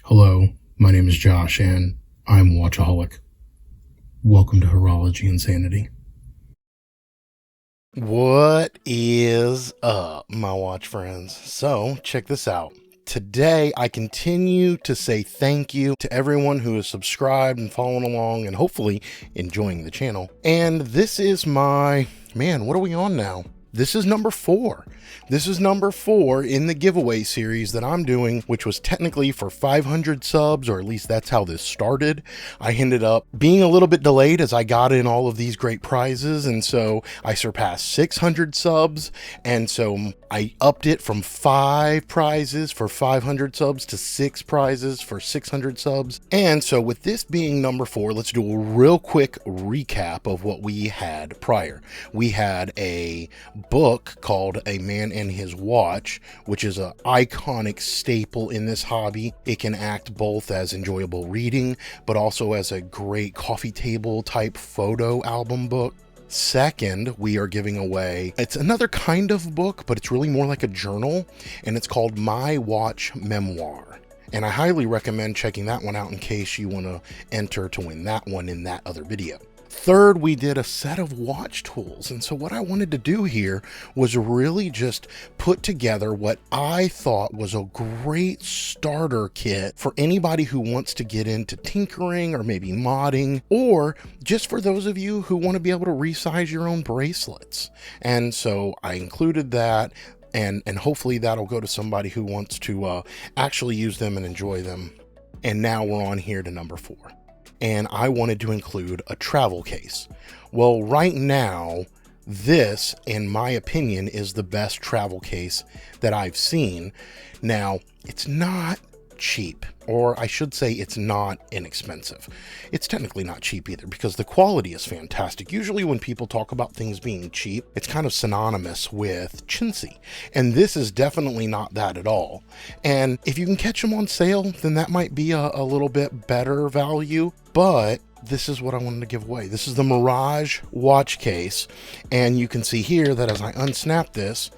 Hello, my name is Josh and I'm a watchaholic. Welcome to Horology Insanity. What is up, my watch friends? So, check this out. Today, I continue to say thank you to everyone who has subscribed and following along and hopefully enjoying the channel. And this is my, what are we on now? This is number 4. This is number 4 in the giveaway series that I'm doing, which was technically for 500 subs, or at least that's how this started. I ended up being a little bit delayed as I got in all of these great prizes, and so I surpassed 600 subs, and so I upped it from 5 prizes for 500 subs to 6 prizes for 600 subs. And so with this being number 4, let's do a real quick recap of what we had prior. We had a book called A Man and His Watch, which is an iconic staple in this hobby. It can act both as enjoyable reading, but also as a great coffee table type photo album book. Second, we are giving away, it's another kind of book, but it's really more like a journal, and it's called My Watch Memoir. And I highly recommend checking that one out in case you want to enter to win that one in that other video. Third, we did a set of watch tools. And so what I wanted to do here was really just put together what I thought was a great starter kit for anybody who wants to get into tinkering or maybe modding, or just for those of you who want to be able to resize your own bracelets. And so I included that. And hopefully that'll go to somebody who wants to actually use them and enjoy them. And now we're on here to number 4. And I wanted to include a travel case. Well, right now, this, in my opinion, is the best travel case that I've seen. Now, it's not cheap, or I should say it's not inexpensive. It's technically not cheap either because the quality is fantastic. Usually when people talk about things being cheap, it's kind of synonymous with chintzy, and this is definitely not that at all. And if you can catch them on sale, then that might be a little bit better value, but this is what I wanted to give away. This is the Mirage watch case, and you can see here that as I unsnap this,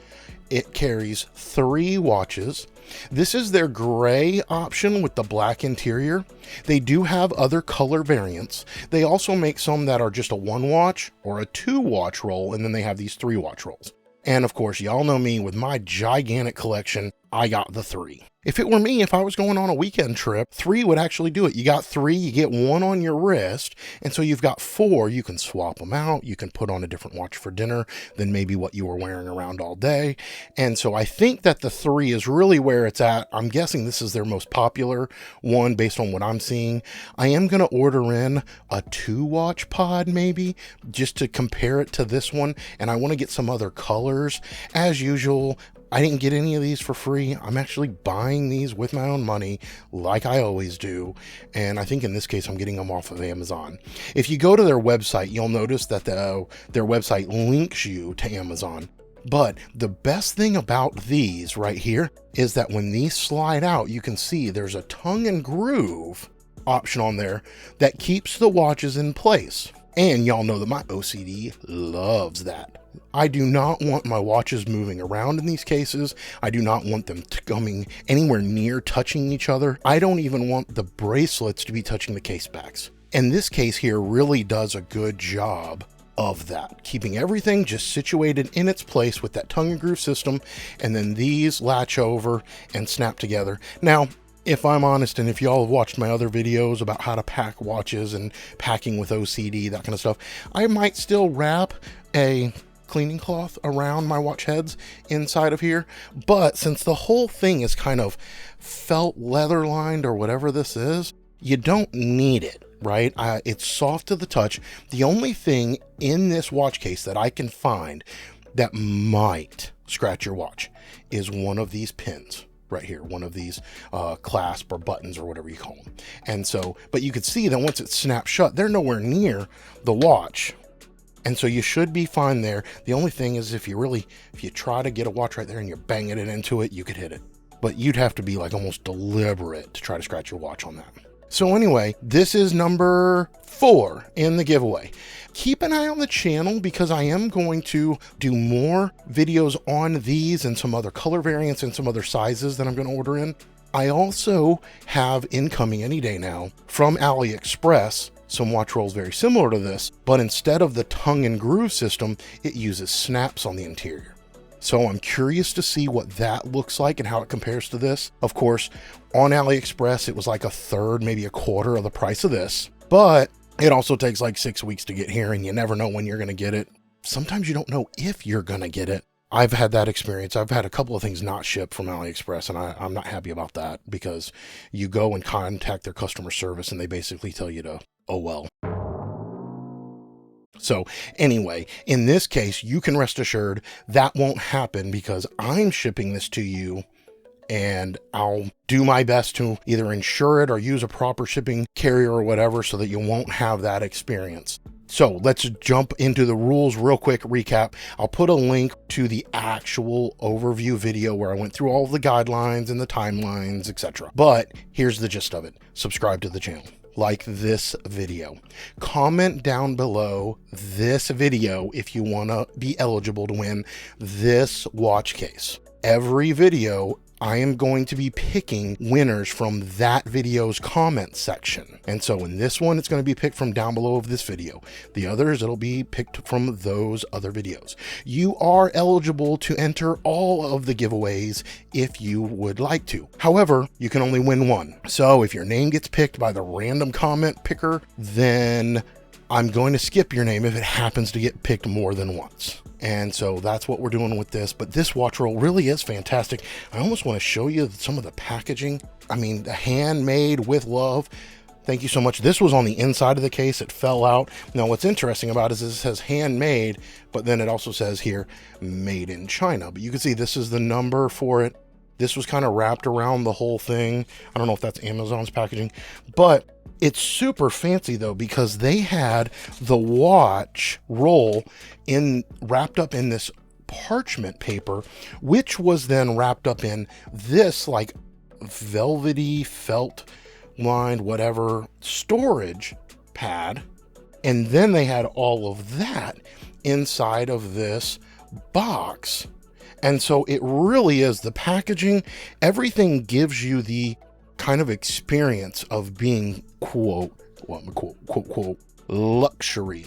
it carries 3 watches. This is their gray option with the black interior. They do have other color variants. They also make some that are just a 1 watch or a 2 watch roll, and then they have these 3 watch rolls. And of course, y'all know me with my gigantic collection, I got the 3. If it were me, if I was going on a weekend trip, 3 would actually do it. You got 3, you get 1 on your wrist, and so you've got 4. You can swap them out. You can put on a different watch for dinner than maybe what you were wearing around all day. And so I think that the 3 is really where it's at. I'm guessing this is their most popular one based on what I'm seeing. I am going to order in a 2 watch pod maybe just to compare it to this one, and I want to get some other colors. As usual, I didn't get any of these for free. I'm actually buying these with my own money like I always do. And I think in this case, I'm getting them off of Amazon. If you go to their website, you'll notice that their website links you to Amazon. But the best thing about these right here is that when these slide out, you can see there's a tongue and groove option on there that keeps the watches in place. And y'all know that my OCD loves that. I do not want my watches moving around in these cases. I do not want them coming anywhere near touching each other. I don't even want the bracelets to be touching the case backs. And this case here really does a good job of that, keeping everything just situated in its place with that tongue and groove system. And then these latch over and snap together. Now, if I'm honest, and if y'all have watched my other videos about how to pack watches and packing with OCD, that kind of stuff, I might still wrap a cleaning cloth around my watch heads inside of here. But since the whole thing is kind of felt leather lined or whatever this is, you don't need it, right? It's soft to the touch. The only thing in this watch case that I can find that might scratch your watch is one of these pins right here, one of these clasp or buttons or whatever you call them. And so, but you could see that once it snaps shut, they're nowhere near the watch. And so you should be fine there. The only thing is if you try to get a watch right there and you're banging it into it, you could hit it. But you'd have to be like almost deliberate to try to scratch your watch on that. So anyway, this is number 4 in the giveaway. Keep an eye on the channel because I am going to do more videos on these and some other color variants and some other sizes that I'm going to order in. I also have incoming any day now from AliExpress some watch rolls very similar to this, but instead of the tongue and groove system, it uses snaps on the interior. So I'm curious to see what that looks like and how it compares to this. Of course, on AliExpress, it was like a third, maybe a quarter of the price of this, but it also takes like 6 weeks to get here, and you never know when you're going to get it. Sometimes you don't know if you're going to get it. I've had that experience. I've had a couple of things not shipped from AliExpress, and I'm not happy about that, because you go and contact their customer service and they basically tell you to, oh well. So anyway, in this case, you can rest assured that won't happen, because I'm shipping this to you, and I'll do my best to either insure it or use a proper shipping carrier or whatever, so that you won't have that experience. So let's jump into the rules real quick. Recap. I'll put a link to the actual overview video where I went through all the guidelines and the timelines, etc. But here's the gist of it. Subscribe to the channel. Like this video. Comment down below this video if you want to be eligible to win this watch case. Every video, I am going to be picking winners from that video's comment section. And so in this one, it's going to be picked from down below of this video. The others, it'll be picked from those other videos. You are eligible to enter all of the giveaways if you would like to. However, you can only win one. So if your name gets picked by the random comment picker, then I'm going to skip your name if it happens to get picked more than once. And so that's what we're doing with this. But this watch roll really is fantastic. I almost want to show you some of the packaging. I mean, the handmade with love. Thank you so much. This was on the inside of the case. It fell out. Now, what's interesting about it is it says handmade, but then it also says here, made in China. But you can see this is the number for it. This was kind of wrapped around the whole thing. I don't know if that's Amazon's packaging, but it's super fancy though, because they had the watch roll wrapped up in this parchment paper, which was then wrapped up in this like velvety felt lined whatever storage pad. And then they had all of that inside of this box. And so it really is the packaging. Everything gives you the kind of experience of being quote luxury.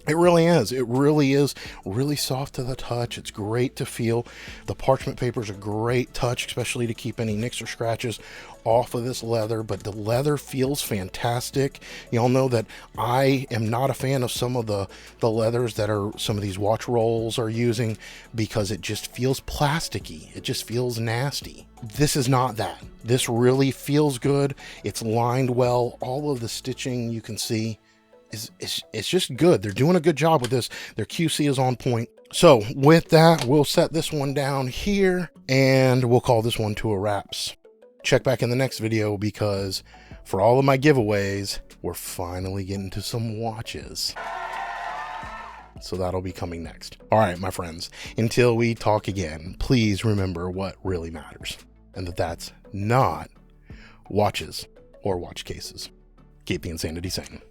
It really is. It really is really soft to the touch. It's great to feel. The parchment paper is a great touch, especially to keep any nicks or scratches off of this leather, but the leather feels fantastic. Y'all know that I am not a fan of some of the leathers that some of these watch rolls are using, because it just feels plasticky. It just feels nasty. This is not that. This really feels good. It's lined well. All of the stitching you can see it's just good. They're doing a good job with this. Their QC is on point. So with that, we'll set this one down here and we'll call this one to a wraps. Check back in the next video, because for all of my giveaways, we're finally getting to some watches. So that'll be coming next. All right, my friends, until we talk again, please remember what really matters, and that's not watches or watch cases. Keep the insanity sane.